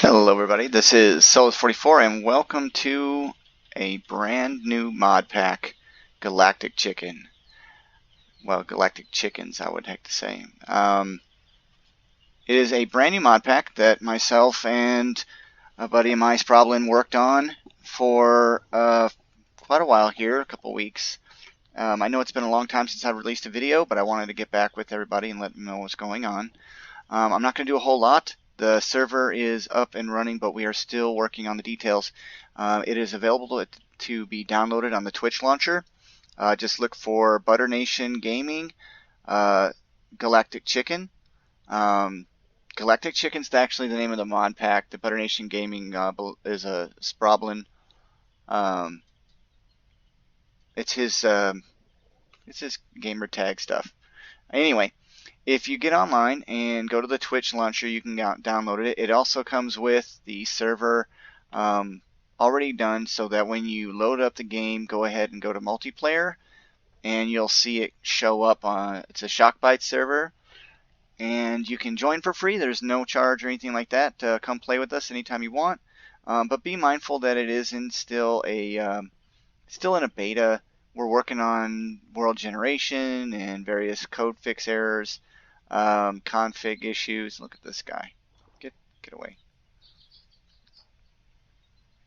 Hello everybody, this is Solus44 and welcome to a brand new mod pack, Galactic Chicken. Well, Galactic Chickens, I would have to say. It is a brand new mod pack that myself and a buddy of mine, sprobblin, worked on for quite a while here, a couple weeks. I know it's been a long time since I released a video, but I wanted to get back with everybody and let them know what's going on. I'm not going to do a whole lot. The server is up and running, but we are still working on the details. It is available to be downloaded on the Twitch launcher. Just look for Butter Nation Gaming, Galactic Chicken. Galactic Chicken's actually the name of the mod pack. The Butter Nation Gaming is a sprobblin. It's his gamer tag stuff. Anyway. If you get online and go to the Twitch launcher, you can download it. It also comes with the server already done, so that when you load up the game, go ahead and go to multiplayer, and you'll see it show up on. It's a Shockbite server, and you can join for free. There's no charge or anything like that. Come play with us anytime you want, but be mindful that it is still in a beta. We're working on world generation and various code fix errors. Config issues. Look at this guy. Get away.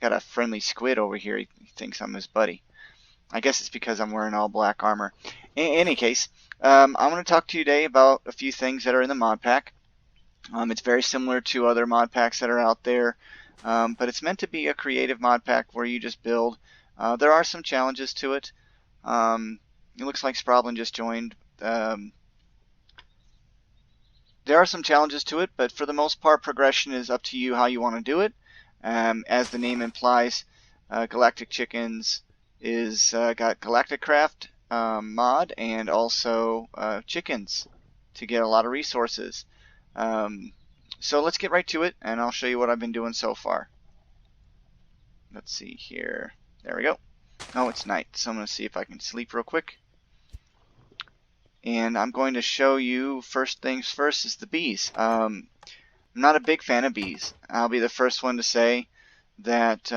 Got a friendly squid over here. He thinks I'm his buddy. I guess it's because I'm wearing all black armor. In any case, I'm going to talk to you today about a few things that are in the mod pack. It's very similar to other mod packs that are out there, but it's meant to be a creative mod pack where you just build. There are some challenges to it. It looks like sprobblin just joined. There are some challenges to it, but for the most part, progression is up to you how you want to do it. As the name implies, Galactic Chickens is got Galactic Craft mod and also chickens to get a lot of resources. So let's get right to it, and I'll show you what I've been doing so far. Let's see here. There we go. Oh, it's night, so I'm going to see if I can sleep real quick. And I'm going to show you, first things first, is the bees. I'm not a big fan of bees. I'll be the first one to say that,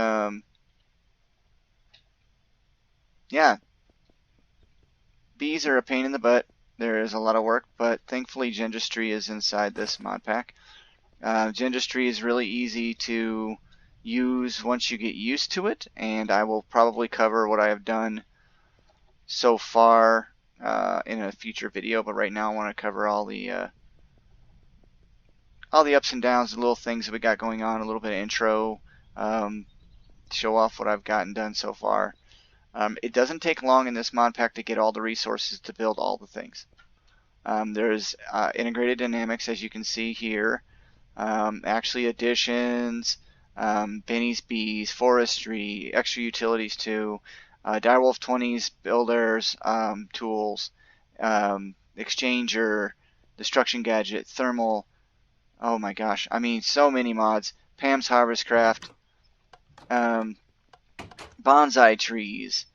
yeah, bees are a pain in the butt. There is a lot of work, but thankfully Gendustry is inside this mod pack. Gendustry is really easy to use once you get used to it, and I will probably cover what I have done so far in a future video, but right now I want to cover all the ups and downs, the little things that we got going on, a little bit of intro, show off what I've gotten done so far. It doesn't take long in this mod pack to get all the resources to build all the things. There's integrated dynamics, as you can see here, actually additions, Benny's Bees, forestry, extra utilities too, Direwolf 20s, builders, tools, exchanger, destruction gadget, thermal. Oh my gosh, I mean so many mods. Pam's Harvestcraft, bonsai trees,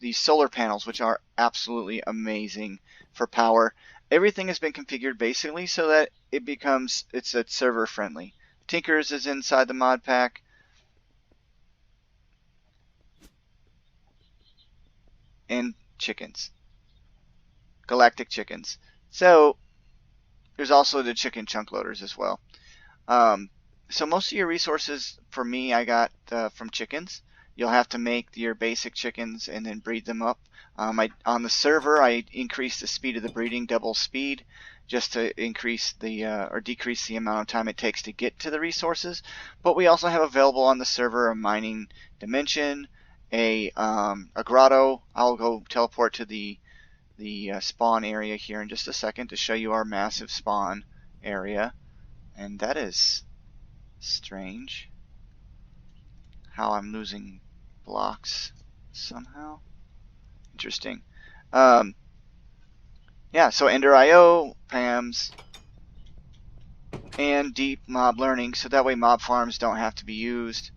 these solar panels, which are absolutely amazing for power. Everything has been configured basically so that it's server friendly. Tinkers is inside the mod pack. And chickens. Galactic Chickens. So there's also the chicken chunk loaders as well. So most of your resources for me I got from chickens. You'll have to make your basic chickens and then breed them up. On the server I increased the speed of the breeding, double speed, just to increase the or decrease the amount of time it takes to get to the resources. But we also have available on the server a mining dimension, a grotto. I'll go teleport to the spawn area here in just a second to show you our massive spawn area. And that is strange how I'm losing blocks somehow. Interesting. Yeah, so Ender.io, Pam's, and deep mob learning, so that way mob farms don't have to be used.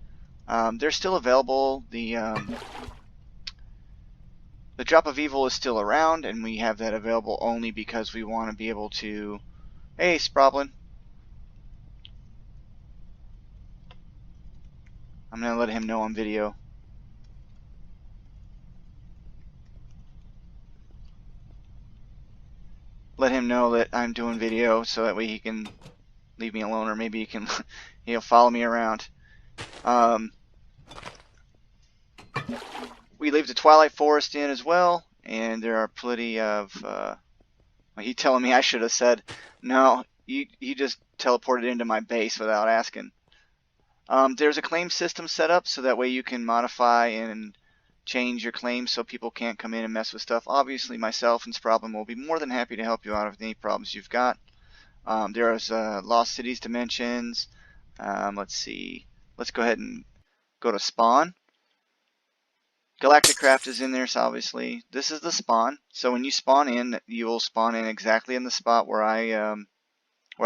They're still available. The Drop of Evil is still around, and we have that available only because we want to be able to... Hey, sprobblin. I'm going to let him know on video. Let him know that I'm doing video so that way he can leave me alone, or maybe he can he'll follow me around. We leave the Twilight Forest in as well, and there are plenty of he telling me I should have said no. He just teleported into my base without asking. There's a claim system set up so that way you can modify and change your claims so people can't come in and mess with stuff. Obviously, myself and sprobblin will be more than happy to help you out with any problems you've got. There's Lost Cities Dimensions. Let's see. Let's go ahead and go to spawn. Galactic Craft is in there, so obviously this is the spawn. So when you spawn in, you will spawn in exactly in the spot where I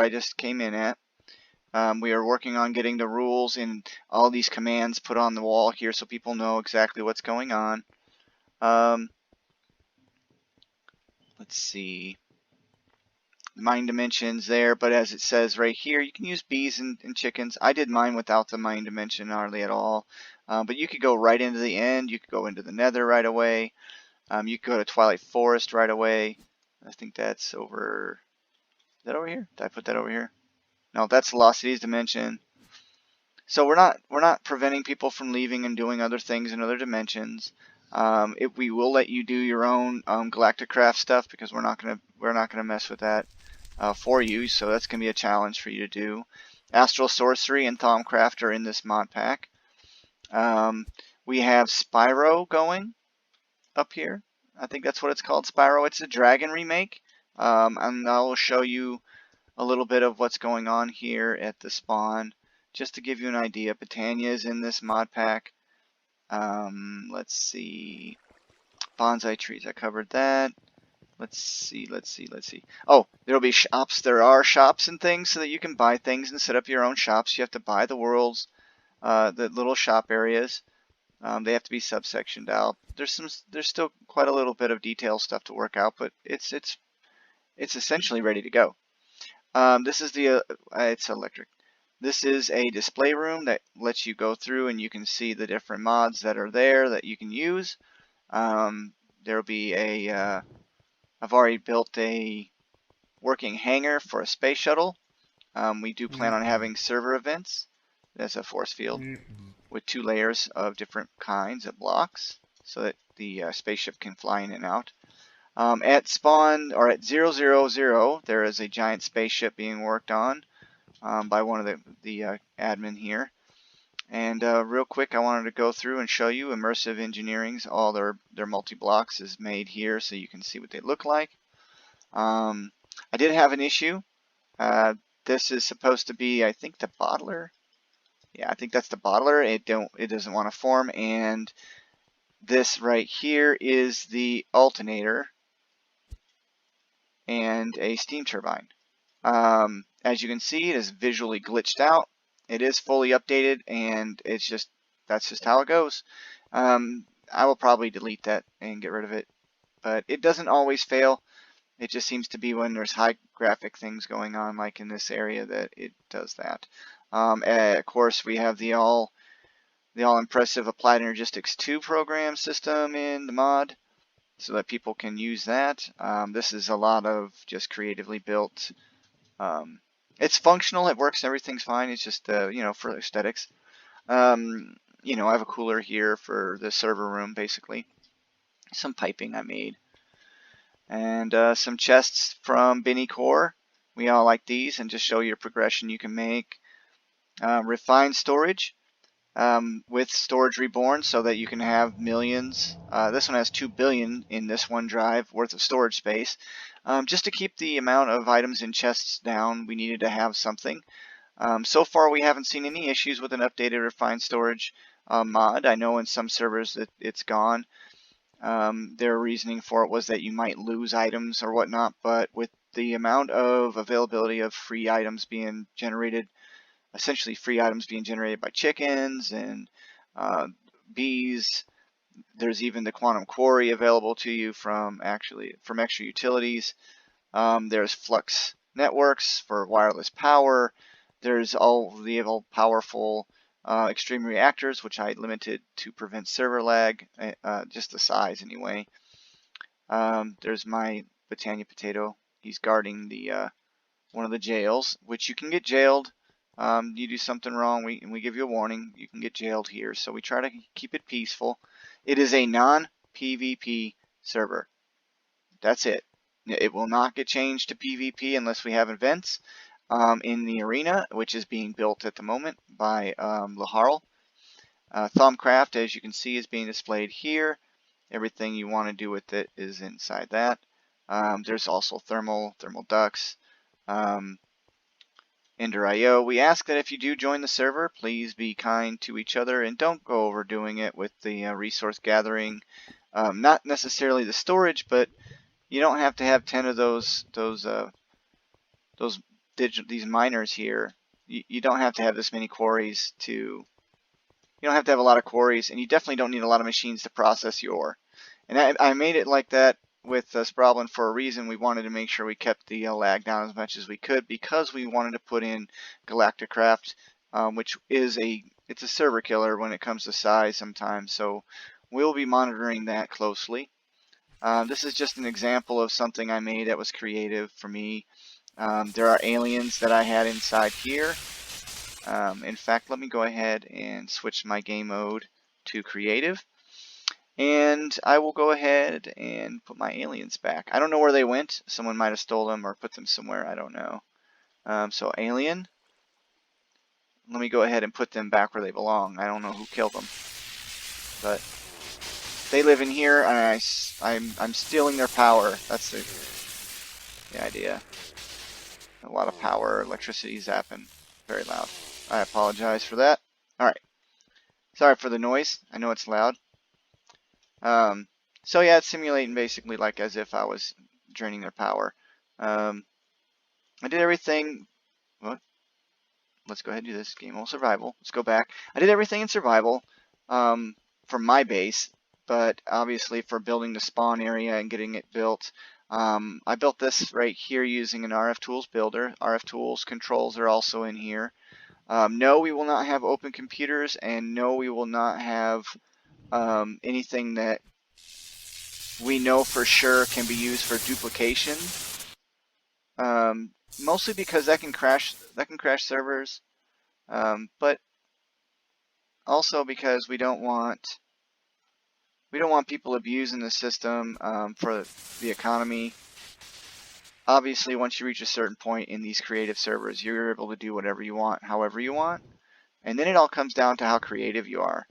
just came in at. We are working on getting the rules and all these commands put on the wall here so people know exactly what's going on. Let's see. Mine dimensions there, but as it says right here, you can use bees and chickens. I did mine without the mine dimension hardly at all. But you could go right into the end. You could go into the nether right away. You could go to Twilight Forest right away. I think that's over. Is that over here? Did I put that over here? No, that's the Lost Cities dimension. So we're not preventing people from leaving and doing other things in other dimensions. We will let you do your own Galactic Craft stuff because we're not gonna mess with that for you. So that's gonna be a challenge for you to do. Astral Sorcery and Thaumcraft are in this mod pack. We have Spyro going up here. I think that's what it's called, Spyro. It's a dragon remake, and I will show you a little bit of what's going on here at the spawn, just to give you an idea. Britannia is in this mod pack. Let's see. Bonsai trees, I covered that. Let's see. Oh, there'll be shops. There are shops and things so that you can buy things and set up your own shops. You have to buy the worlds, the little shop areas. They have to be subsectioned out. There's still quite a little bit of detail stuff to work out, but it's essentially ready to go. This is it's electric. This is a display room that lets you go through and you can see the different mods that are there that you can use. There'll be I've already built a working hangar for a space shuttle. We do plan on having server events. There's a force field with 2 layers of different kinds of blocks so that the spaceship can fly in and out. At spawn, or at 000, there is a giant spaceship being worked on by one of the admin here. And real quick, I wanted to go through and show you Immersive Engineering's all their multi-blocks is made here so you can see what they look like. I did have an issue. This is supposed to be, I think, the bottler. Yeah, I think that's the bottler. It doesn't want to form, and this right here is the alternator and a steam turbine. As you can see, it is visually glitched out. It is fully updated, and that's just how it goes. I will probably delete that and get rid of it, but it doesn't always fail. It just seems to be when there's high graphic things going on, like in this area, that it does that. Of course, we have the all impressive Applied Energistics 2 program system in the mod, so that people can use that. This is a lot of just creatively built. It's functional, it works, everything's fine. It's just for aesthetics. I have a cooler here for the server room, basically. Some piping I made, and some chests from Binny Core. We all like these, and just show your progression you can make. Refined storage. With Storage Reborn, so that you can have millions. This one has 2 billion in this one drive worth of storage space. Just to keep the amount of items in chests down, we needed to have something. So far, we haven't seen any issues with an updated Refined Storage mod. I know in some servers that it's gone. Their reasoning for it was that you might lose items or whatnot, but with the amount of availability of free items being generated, essentially free items being generated by chickens and bees. There's even the quantum quarry available to you from extra utilities. There's flux networks for wireless power. There's all the powerful extreme reactors, which I limited to prevent server lag, just the size anyway. There's my Britannia potato. He's guarding the one of the jails, which you can get jailed. You do something wrong, we give you a warning. You can get jailed here, so we try to keep it peaceful. It is a non-PvP server. That's it. It will not get changed to PvP unless we have events in the arena, which is being built at the moment by Loharl. Thumbcraft, as you can see, is being displayed here. Everything you want to do with it is inside that. There's also thermal ducts, Ender.io. We ask that if you do join the server, please be kind to each other and don't go overdoing it with the resource gathering. Not necessarily the storage, but you don't have to have 10 of these miners here. You don't have to have this many quarries you don't have to have a lot of quarries, and you definitely don't need a lot of machines to process your ore. And I made it like that with sprobblin for a reason. We wanted to make sure we kept the lag down as much as we could, because we wanted to put in Galactic Craft, which is it's a server killer when it comes to size sometimes. So we'll be monitoring that closely. This is just an example of something I made that was creative for me. There are aliens that I had inside here. In fact, let me go ahead and switch my game mode to creative. And I will go ahead and put my aliens back. I don't know where they went. Someone might have stole them or put them somewhere. I don't know. So alien. Let me go ahead and put them back where they belong. I don't know who killed them, but they live in here, and I'm stealing their power. That's the idea. A lot of power, electricity zapping. Very loud. I apologize for that. Alright. Sorry for the noise. I know it's loud. So yeah, it's simulating basically like as if I was draining their power. I did everything. What? Let's go ahead and do this. Game mode survival. Let's go back. I did everything in survival for my base, but obviously for building the spawn area and getting it built, I built this right here using an RF Tools builder. RF Tools controls are also in here. No, we will not have open computers, and no, we will not have anything that we know for sure can be used for duplication. Mostly because that can crash servers, but also because we don't want people abusing the system for the economy. Obviously, once you reach a certain point in these creative servers, you're able to do whatever you want, however you want, and then it all comes down to how creative you are.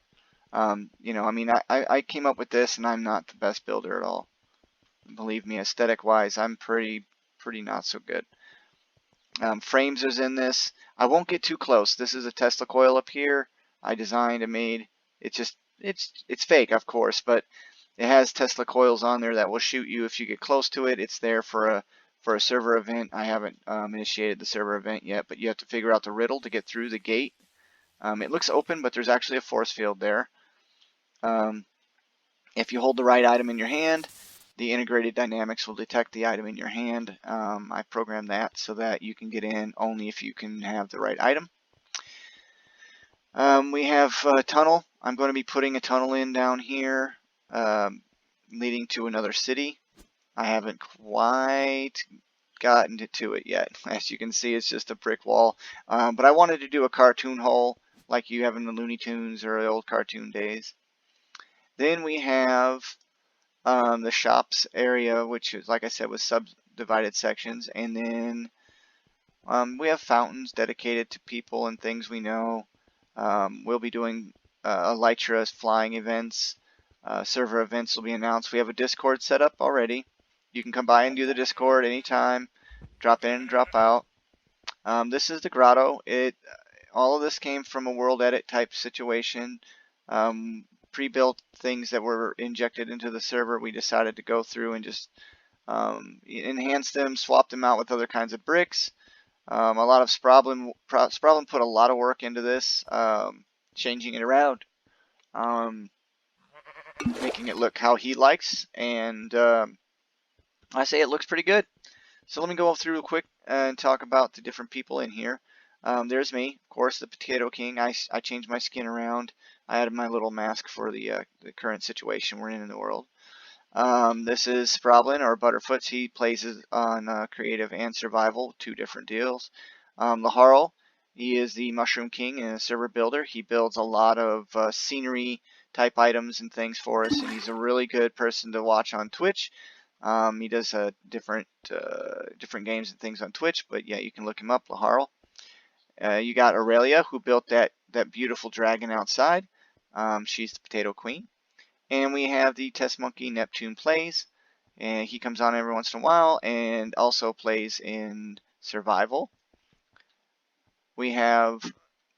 You know, I mean, I came up with this, and I'm not the best builder at all. Believe me, aesthetic-wise, I'm pretty not so good. Frames is in this. I won't get too close. This is a Tesla coil up here. I designed and made. It's fake, of course, but it has Tesla coils on there that will shoot you if you get close to it. It's there for a server event. I haven't initiated the server event yet, but you have to figure out the riddle to get through the gate. It looks open, but there's actually a force field there. If you hold the right item in your hand, the integrated dynamics will detect the item in your hand. I programmed that so that you can get in only if you can have the right item. We have a tunnel. I'm going to be putting a tunnel in down here, leading to another city. I haven't quite gotten to it yet. As you can see, it's just a brick wall. But I wanted to do a cartoon hole like you have in the Looney Tunes or the old cartoon days. Then we have the shops area, which is, like I said, was subdivided sections. And then we have fountains dedicated to people and things we know. We'll be doing Elytra flying events. Server events will be announced. We have a Discord set up already. You can come by and do the Discord anytime. Drop in and drop out. This is the grotto. All of this came from a world edit type situation. Pre-built things that were injected into the server. We decided to go through and just enhance them, swap them out with other kinds of bricks. A lot of sprobblin put a lot of work into this, changing it around, making it look how he likes, and I say it looks pretty good. So let me go through real quick and talk about the different people in here. There's me, of course, the Potato King. I changed my skin around. I added my little mask for the current situation we're in the world. This is Sprobblin, or Butterfoots. He plays on creative and survival, two different deals. Loharl, he is the Mushroom King and a server builder. He builds a lot of scenery type items and things for us, and he's a really good person to watch on Twitch. He does different games and things on Twitch, but yeah, you can look him up, Loharl. You got Aurelia, who built that beautiful dragon outside. She's the Potato Queen. And we have the test monkey Neptuneplaysss, and he comes on every once in a while and also plays in survival. We have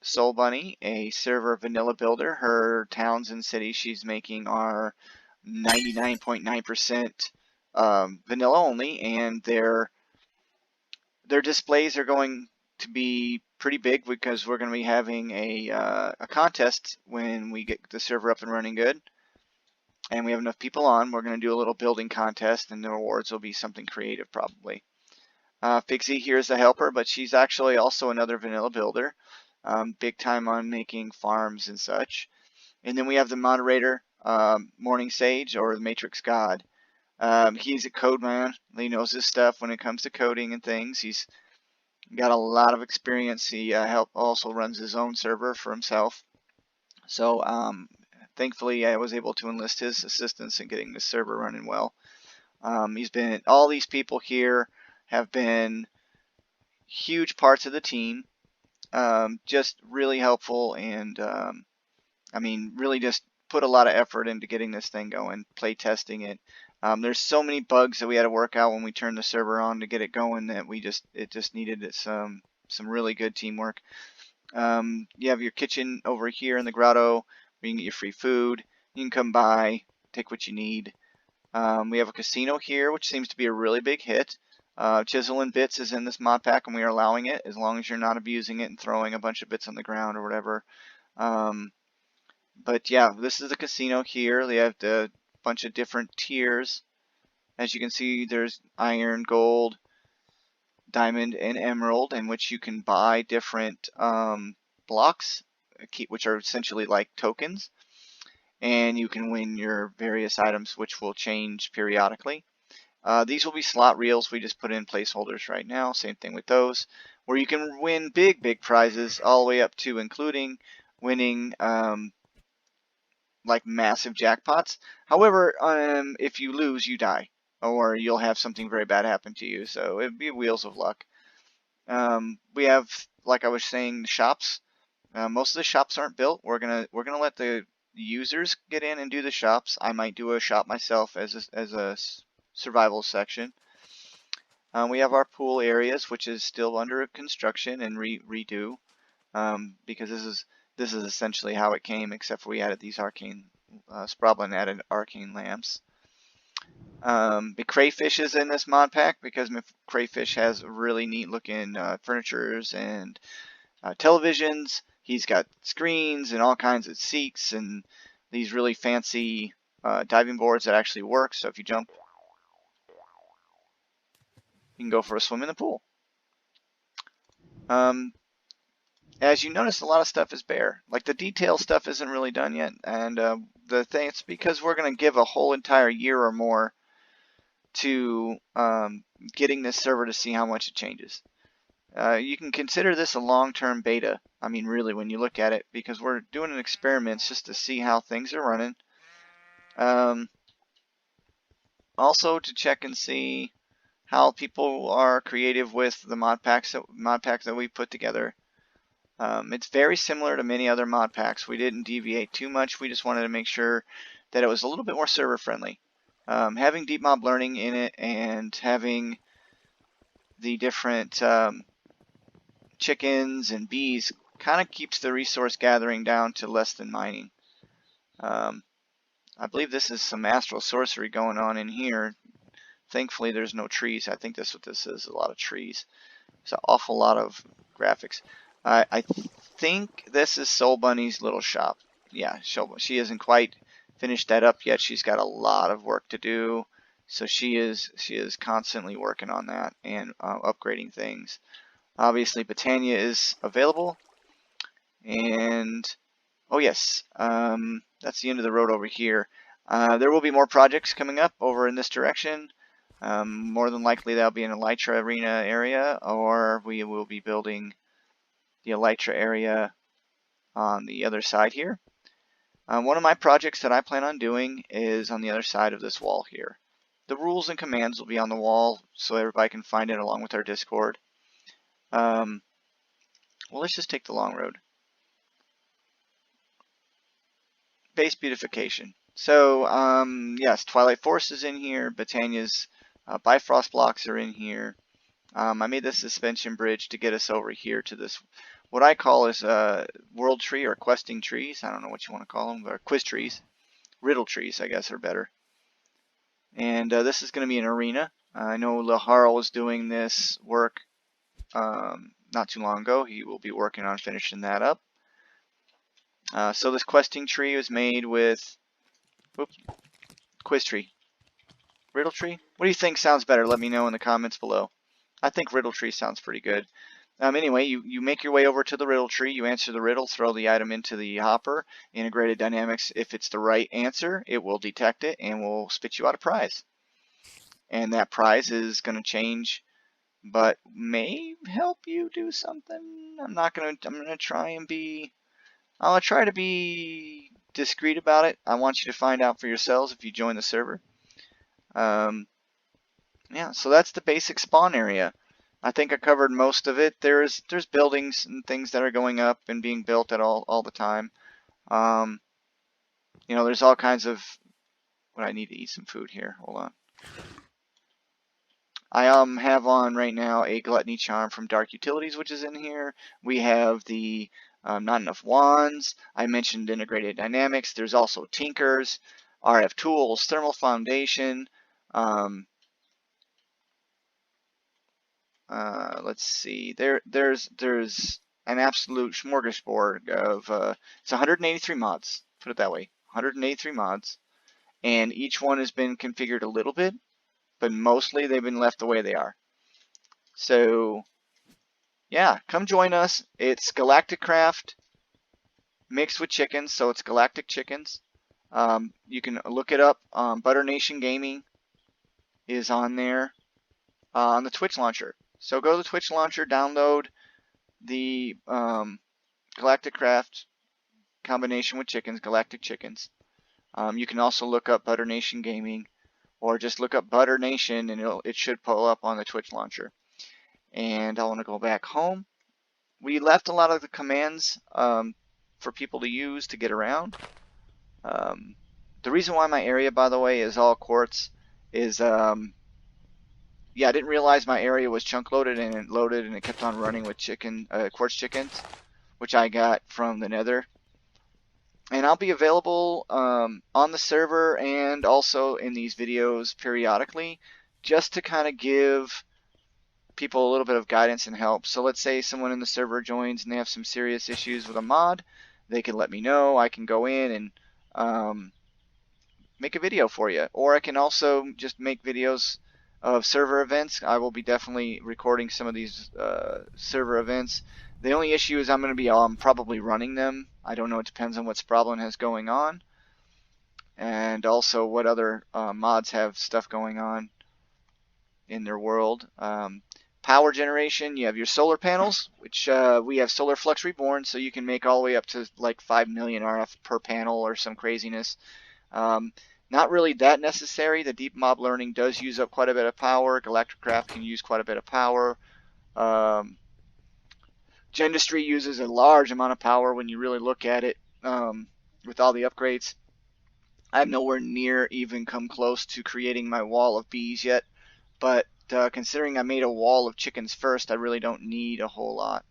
soulbunny, a server vanilla builder. Her towns and cities she's making are 99.9% vanilla only, and their displays are going to be pretty big because we're going to be having a contest when we get the server up and running good. And we have enough people on, we're going to do a little building contest, and the rewards will be something creative probably. Figzi here is a helper, but she's actually also another vanilla builder, big time on making farms and such. And then we have the moderator, MorningSage, or the Matrix God. He's a code man. He knows his stuff when it comes to coding and things. He's got a lot of experience. He also runs his own server for himself. So thankfully, I was able to enlist his assistance in getting the server running well. All these people here have been huge parts of the team, just really helpful, and I mean, really just put a lot of effort into getting this thing going, play testing it. There's so many bugs that we had to work out when we turned the server on to get it going that it just needed some really good teamwork. You have your kitchen over here in the grotto. You can get your free food. You can come by, take what you need. We have a casino here, which seems to be a really big hit. Chisel and Bits is in this mod pack, and we are allowing it as long as you're not abusing it and throwing a bunch of bits on the ground or whatever. But yeah, this is the casino here. They have the bunch of different tiers. As you can see, there's iron, gold, diamond, and emerald, in which you can buy different blocks, which are essentially like tokens, and you can win your various items, which will change periodically. These will be slot reels. We just put in placeholders right now. Same thing with those, where you can win big prizes all the way up to including winning like massive jackpots. However, if you lose, you die, or you'll have something very bad happen to you. So it'd be wheels of luck. We have, like I was saying, shops. Most of the shops aren't built. We're gonna let the users get in and do the shops. I might do a shop myself as a survival section. We have our pool areas, which is still under construction and redo, because this is essentially how it came, except for we added these arcane Sprobblin added arcane lamps. The crayfish is in this mod pack because crayfish has really neat looking furnitures and televisions. He's got screens and all kinds of seats and these really fancy diving boards that actually work. So if you jump, you can go for a swim in the pool. As you notice, a lot of stuff is bare. Like the detail stuff isn't really done yet, and the thing, it's because we're going to give a whole entire year or more to getting this server to see how much it changes. You can consider this a long-term beta. I mean, really, when you look at it, because we're doing an experiment just to see how things are running. Also to check and see how people are creative with the mod packs that we put together. It's very similar to many other mod packs. We didn't deviate too much. We just wanted to make sure that it was a little bit more server friendly. Having deep mob learning in it and having the different chickens and bees kind of keeps the resource gathering down to less than mining. I believe this is some astral sorcery going on in here. Thankfully there's no trees. I think that's what this is, a lot of trees. There's an awful lot of graphics. I think this is soulbunny's little shop. Yeah, she hasn't quite finished that up yet. She's got a lot of work to do. So she is constantly working on that and upgrading things. Obviously, Botania is available. And, oh yes, that's the end of the road over here. There will be more projects coming up over in this direction. More than likely that'll be an Elytra Arena area, or we will be building the Elytra area on the other side here. One of my projects that I plan on doing is on the other side of this wall here. The rules and commands will be on the wall so everybody can find it along with our Discord. Well, let's just take the long road. Base beautification. So, yes, Twilight Force is in here. Botania's Bifrost blocks are in here. I made this suspension bridge to get us over here to this, what I call is world tree or questing trees. I don't know what you want to call them, or quiz trees. Riddle trees, I guess, are better. And this is going to be an arena. I know Loharl was doing this work not too long ago. He will be working on finishing that up. So this questing tree was made with, whoops, quiz tree. Riddle tree? What do you think sounds better? Let me know in the comments below. I think riddle tree sounds pretty good. Anyway, you make your way over to the riddle tree, you answer the riddle, throw the item into the hopper. Integrated dynamics, if it's the right answer, it will detect it and will spit you out a prize. And that prize is going to change, but may help you do something. I'm going to try and be, I'll try to be discreet about it. I want you to find out for yourselves if you join the server. Yeah, so that's the basic spawn area. I think I covered most of it. There's buildings and things that are going up and being built at all the time. You know, there's all kinds of. What, I need to eat some food here. Hold on. I have on right now a Gluttony Charm from Dark Utilities, which is in here. We have the Not Enough Wands. I mentioned Integrated Dynamics. There's also Tinkers, RF Tools, Thermal Foundation. Let's see. There's an absolute smorgasbord of it's 183 mods. Put it that way, 183 mods, and each one has been configured a little bit, but mostly they've been left the way they are. So yeah, come join us. It's Galactic Craft mixed with chickens, so it's Galactic Chickens. You can look it up. Butter Nation Gaming is on there on the Twitch launcher. So go to the Twitch launcher, download the Galactic Craft combination with chickens, Galactic Chickens. You can also look up Butter Nation Gaming, or just look up Butter Nation, and it should pull up on the Twitch launcher. And I want to go back home. We left a lot of the commands for people to use to get around. The reason why my area, by the way, is all quartz is yeah, I didn't realize my area was chunk loaded, and it loaded and it kept on running with quartz chickens, which I got from the Nether. And I'll be available on the server and also in these videos periodically, just to kind of give people a little bit of guidance and help. So let's say someone in the server joins and they have some serious issues with a mod, they can let me know. I can go in and make a video for you, or I can also just make videos of server events. I will be definitely recording some of these server events. The only issue is I'm going to be probably running them. I don't know, it depends on what sprobblin has going on, and also what other mods have stuff going on in their world. Power generation, you have your solar panels, which we have Solar Flux Reborn, so you can make all the way up to like 5 million RF per panel or some craziness. Not really that necessary. The deep mob learning does use up quite a bit of power. Galactic Craft can use quite a bit of power. Gendustry uses a large amount of power when you really look at it with all the upgrades. I've nowhere near even come close to creating my wall of bees yet, but considering I made a wall of chickens first, I really don't need a whole lot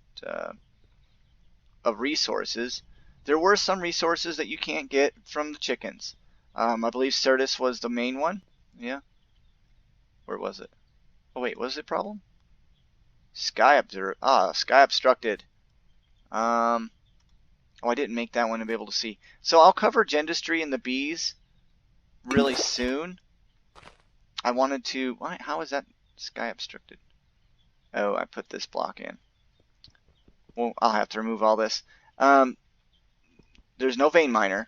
of resources. There were some resources that you can't get from the chickens. I believe Certus was the main one. Yeah. Where was it? Oh wait, was it problem? Sky obstructed. Oh, I didn't make that one to be able to see. So I'll cover Gendustry and the bees really soon. I wanted to. How is that sky obstructed? Oh, I put this block in. well, I'll have to remove all this. There's no vein miner,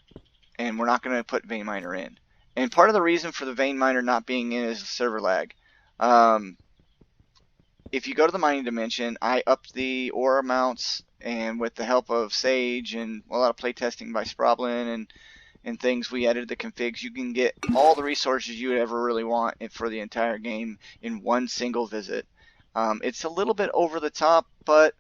and we're not going to put vein miner in. And part of the reason for the vein miner not being in is server lag. If you go to the mining dimension, I upped the ore amounts, and with the help of Sage and a lot of playtesting by sprobblin and things, we edited the configs. You can get all the resources you would ever really want for the entire game in one single visit. It's a little bit over the top, but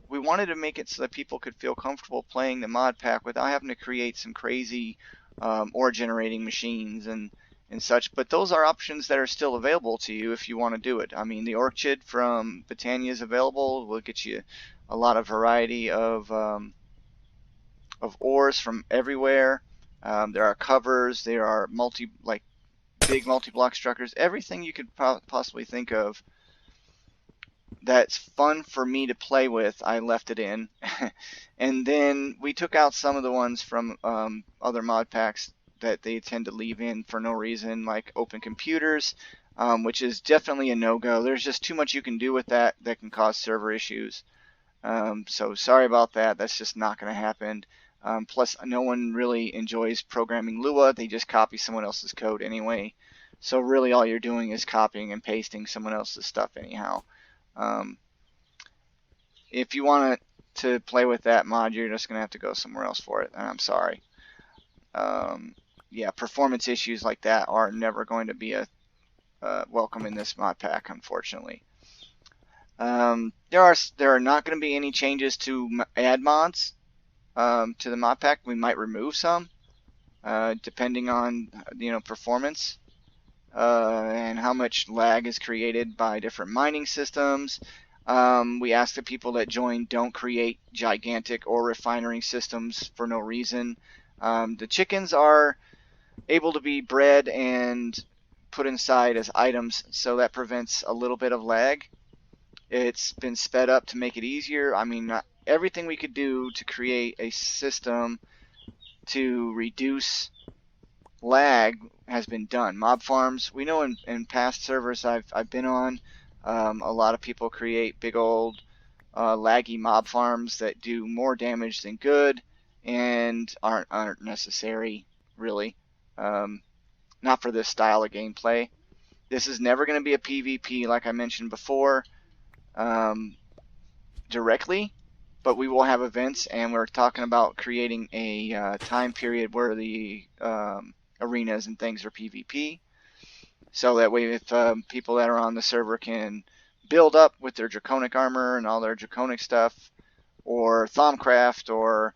we wanted to make it so that people could feel comfortable playing the mod pack without having to create some crazy ore generating machines and such. But those are options that are still available to you if you want to do it. I mean, the orchid from Botania is available. We'll get you a lot of variety of ores from everywhere. There are covers. There are big multi-block structures. Everything you could possibly think of that's fun for me to play with, I left it in. And then we took out some of the ones from other mod packs that they tend to leave in for no reason, like open computers, which is definitely a no-go. There's just too much you can do with that can cause server issues. So sorry about that. That's just not going to happen. Plus, no one really enjoys programming Lua. They just copy someone else's code anyway. So really all you're doing is copying and pasting someone else's stuff anyhow. If you want to play with that mod, you're just going to have to go somewhere else for it, and I'm sorry. Yeah, performance issues like that are never going to be welcome in this mod pack, unfortunately. There are not going to be any changes to add mods to the mod pack. We might remove some, depending on performance and how much lag is created by different mining systems. We ask the people that join don't create gigantic ore refinery systems for no reason. The chickens are able to be bred and put inside as items, so that prevents a little bit of lag. It's been sped up to make it easier. I mean, everything we could do to create a system to reduce lag has been done. Mob farms, we know in past servers I've been on, a lot of people create big old laggy mob farms that do more damage than good and aren't necessary, really. Not for this style of gameplay. This is never going to be a PvP, like I mentioned before, directly, but we will have events, and we're talking about creating a time period where the arenas and things are PvP, so that way if people that are on the server can build up with their draconic armor and all their draconic stuff, or Thaumcraft or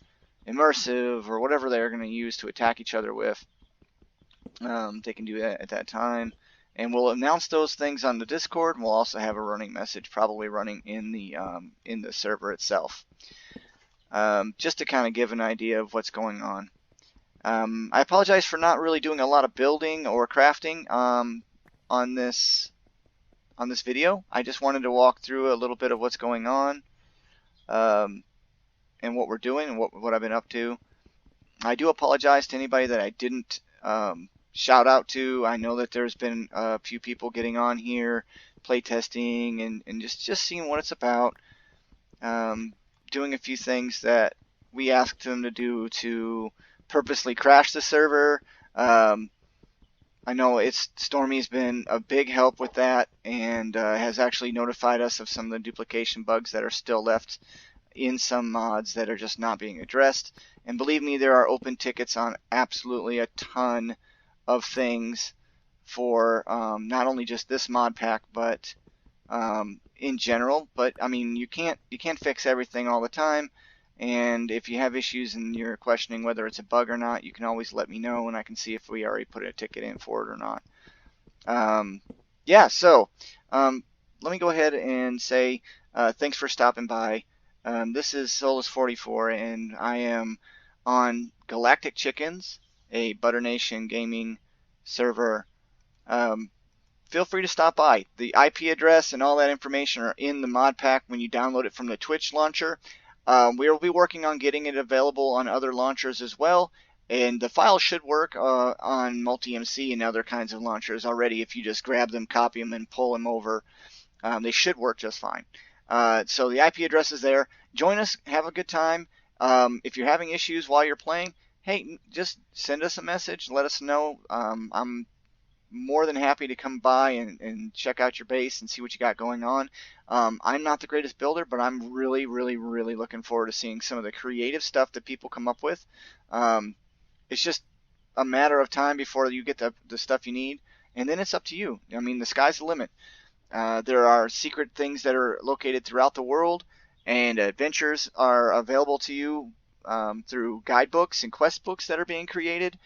immersive or whatever they're going to use to attack each other with, they can do that at that time. And we'll announce those things on the Discord, and we'll also have a running message probably running in the server itself, just to kind of give an idea of what's going on. I apologize for not really doing a lot of building or crafting on this video. I just wanted to walk through a little bit of what's going on and what we're doing and what I've been up to. I do apologize to anybody that I didn't shout out to. I know that there's been a few people getting on here, playtesting and just seeing what it's about, doing a few things that we asked them to do to purposely crash the server. I know iTstorMy's been a big help with that, and has actually notified us of some of the duplication bugs that are still left in some mods that are just not being addressed. And believe me, there are open tickets on absolutely a ton of things for not only just this mod pack, but in general. But I mean, you can't fix everything all the time. And if you have issues and you're questioning whether it's a bug or not, you can always let me know, and I can see if we already put a ticket in for it or not. Yeah, so let me go ahead and say thanks for stopping by. This is Solus44, and I am on Galactic Chickens, a Butter Nation gaming server. Feel free to stop by. The IP address and all that information are in the mod pack when you download it from the Twitch launcher. We will be working on getting it available on other launchers as well, and the file should work on Multi-MC and other kinds of launchers already. If you just grab them, copy them, and pull them over, they should work just fine. So the IP address is there. Join us, have a good time. If you're having issues while you're playing, hey, just send us a message. Let us know. I'm more than happy to come by and check out your base and see what you got going on. I'm not the greatest builder, but I'm really, really, really looking forward to seeing some of the creative stuff that people come up with. It's just a matter of time before you get the stuff you need, and then it's up to you. I mean, the sky's the limit. There are secret things that are located throughout the world, and adventures are available to you through guidebooks and quest books that are being created.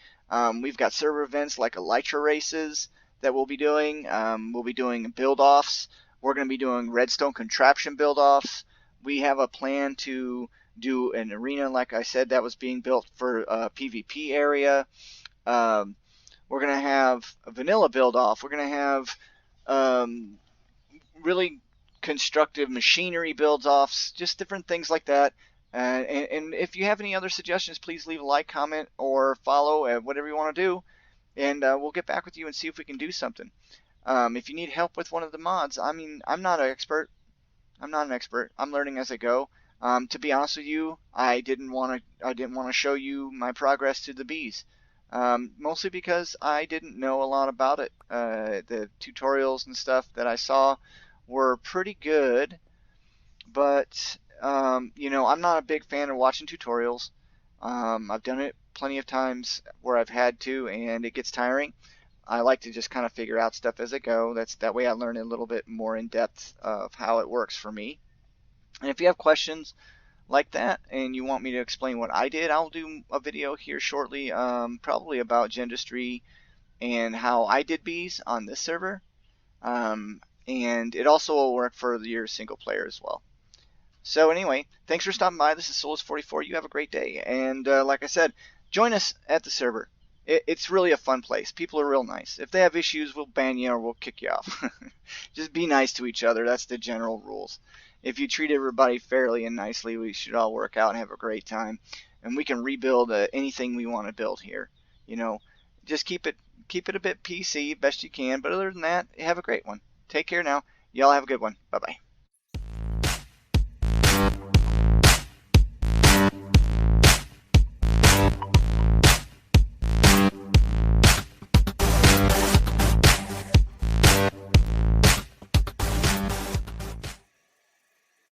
We've got server events like Elytra races that we'll be doing. We'll be doing build-offs. We're going to be doing redstone contraption build-offs. We have a plan to do an arena, like I said, that was being built for a PvP area. We're going to have a vanilla build-off. We're going to have really constructive machinery build-offs, just different things like that. And if you have any other suggestions, please leave a like, comment, or follow, whatever you want to do, and we'll get back with you and see if we can do something. If you need help with one of the mods, I mean, I'm not an expert. I'm learning as I go. To be honest with you, I didn't want to show you my progress to the bees, mostly because I didn't know a lot about it. The tutorials and stuff that I saw were pretty good, but you know, I'm not a big fan of watching tutorials. I've done it plenty of times where I've had to, and it gets tiring. I like to just kind of figure out stuff as I go. That way I learn a little bit more in depth of how it works for me. And if you have questions like that and you want me to explain what I did, I'll do a video here shortly, probably about Gendustry and how I did bees on this server. And it also will work for your single player as well. So anyway, thanks for stopping by. This is Soulless44. You have a great day. And like I said, join us at the server. It's really a fun place. People are real nice. If they have issues, we'll ban you or we'll kick you off. Just be nice to each other. That's the general rules. If you treat everybody fairly and nicely, we should all work out and have a great time. And we can rebuild anything we want to build here. You know, just keep it a bit PC best you can. But other than that, have a great one. Take care now. Y'all have a good one. Bye-bye.